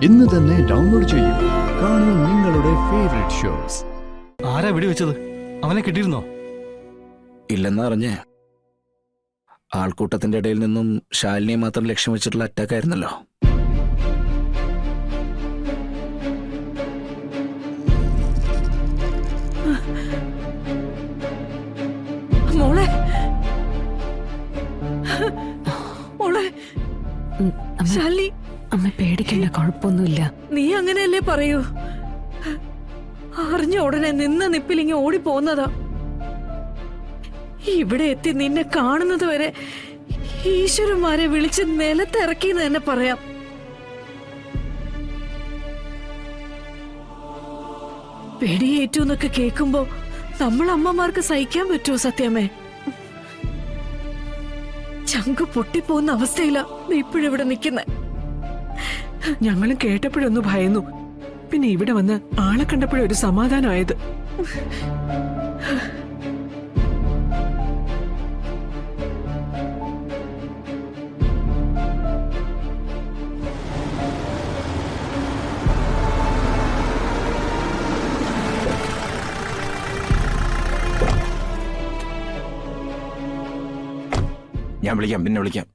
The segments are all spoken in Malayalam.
ഇന്ന് തന്നെ ഡൗൺലോഡ് ചെയ്യൂ. കാണൂ നിങ്ങളുടെ ഫേവറേറ്റ് ഷോസ്. ആരാ വെടിവെച്ചത്? അവനെ കിട്ടിയിരുന്നോ? ഇല്ലെന്ന് അറിഞ്ഞേ. ആൾക്കൂട്ടത്തിന്റെ ഇടയിൽ നിന്നും ശാലിനിയെ മാത്രം ലക്ഷ്യം വെച്ചിട്ടുള്ള അറ്റാക്ക് ആയിരുന്നല്ലോ. മോളെ മോളെ ശാലിനി, അമ്മ പേടിക്കണ്ട, കുഴപ്പമൊന്നുമില്ല. നീ അങ്ങനെയല്ലേ പറയൂ. അറിഞ്ഞ ഉടനെ നിന്ന നിപ്പിലിങ്ങി ഓടിപ്പോന്നതാ. ഇവിടെ എത്തി നിന്നെ കാണുന്നത് വരെ ഈശ്വരന്മാരെ വിളിച്ച് നിലത്തിറക്കിന്ന് തന്നെ പറയാം. വെടിയേറ്റു എന്നൊക്കെ കേൾക്കുമ്പോ നമ്മൾ അമ്മമാർക്ക് സഹിക്കാൻ പറ്റുമോ സത്യമേ? ചങ്ക് പൊട്ടിപ്പോകുന്ന അവസ്ഥയിലാ നീ ഇപ്പോഴിവിടെ നിൽക്കുന്നെ. ഞങ്ങളും കേട്ടപ്പോഴൊന്ന് ഭയന്നു, പിന്നെ ഇവിടെ വന്ന് ആളെ കണ്ടപ്പോഴൊരു സമാധാനമായത്. ഞാൻ വിളിക്കാം, പിന്നെ വിളിക്കാം.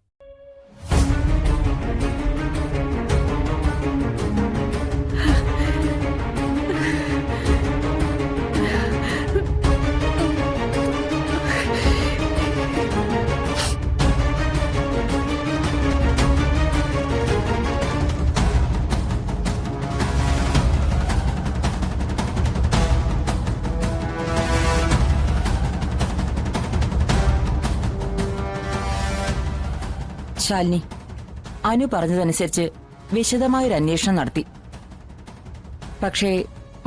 ശാലിനി, അനു പറഞ്ഞതനുസരിച്ച് വിശദമായൊരു അന്വേഷണം നടത്തി. പക്ഷേ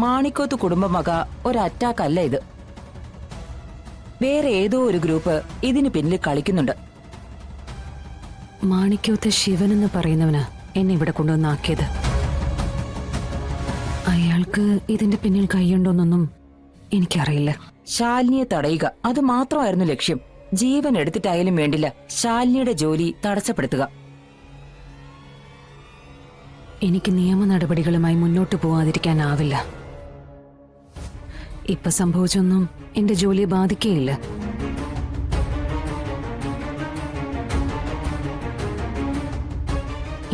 മാണിക്കോത്ത് കുടുംബം വക ഒരു അറ്റാക്ക് അല്ല ഇത്. വേറെ ഏതോ ഒരു ഗ്രൂപ്പ് ഇതിന് പിന്നിൽ കളിക്കുന്നുണ്ട്. മാണിക്കോത്ത് ശിവൻ എന്ന് പറയുന്നവനാ എന്നെ ഇവിടെ കൊണ്ടുവന്നാക്കിയത്. അയാൾക്ക് ഇതിന്റെ പിന്നിൽ കൈയുണ്ടോന്നൊന്നും എനിക്കറിയില്ല. ശാലിനിയെ തടയുക, അത് മാത്രമായിരുന്നു ലക്ഷ്യം. ജീവൻ എടുത്തിട്ടായാലും വേണ്ടില്ല ശാലിനിയുടെ ജോലി തടസ്സപ്പെടുത്തുക. എനിക്ക് നിയമ നടപടികളുമായി മുന്നോട്ടു പോവാതിരിക്കാനാവില്ല. ഇപ്പൊ സംഭവിച്ചൊന്നും എന്റെ ജോലിയെ ബാധിക്കുകയില്ല.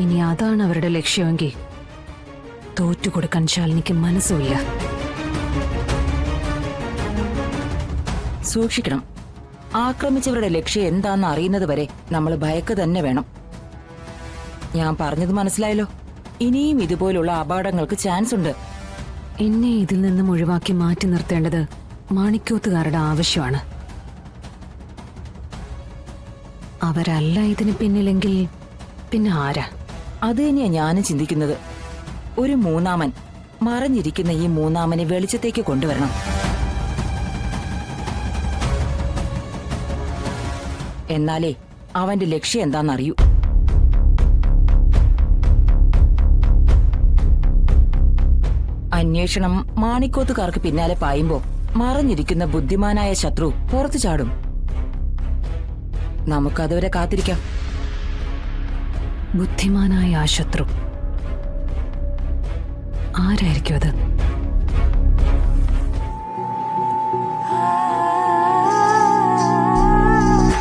ഇനി അതാണ് അവരുടെ ലക്ഷ്യമെങ്കിൽ തോറ്റുകൊടുക്കാൻ ശാലിനിക്ക് മനസ്സുമില്ല. സൂക്ഷിക്കണം. ആക്രമിച്ചവരുടെ ലക്ഷ്യം എന്താണെന്ന് അറിയുന്നത് വരെ നമ്മൾ ഭയക്ക് തന്നെ വേണം. ഞാൻ പറഞ്ഞത് മനസ്സിലായല്ലോ. ഇനിയും ഇതുപോലുള്ള അപകടങ്ങൾക്ക് ചാൻസ് ഉണ്ട്. എന്നെ ഇതിൽ നിന്നും ഒഴിവാക്കി മാറ്റി നിർത്തേണ്ടത് മാണിക്കോത്തുകാരുടെ ആവശ്യമാണ്. അവരല്ല ഇതിന് പിന്നിലെങ്കിൽ പിന്നെ ആരാ? അത് തന്നെയാ ഞാനും ചിന്തിക്കുന്നത്. ഒരു മൂന്നാമൻ, മറഞ്ഞിരിക്കുന്ന ഈ മൂന്നാമനെ വെളിച്ചത്തേക്ക് കൊണ്ടുവരണം. എന്നാലേ അവന്റെ ലക്ഷ്യം എന്താണെന്നറിയൂ. അന്വേഷണം മാണിക്കോത്തുകാർക്ക് പിന്നാലെ പായുമ്പോ മറഞ്ഞിരിക്കുന്ന ബുദ്ധിമാനായ ശത്രു പുറത്തു ചാടും. നമുക്കതുവരെ കാത്തിരിക്കാം. ബുദ്ധിമാനായ ആ ശത്രു ആരായിരിക്കും അത്?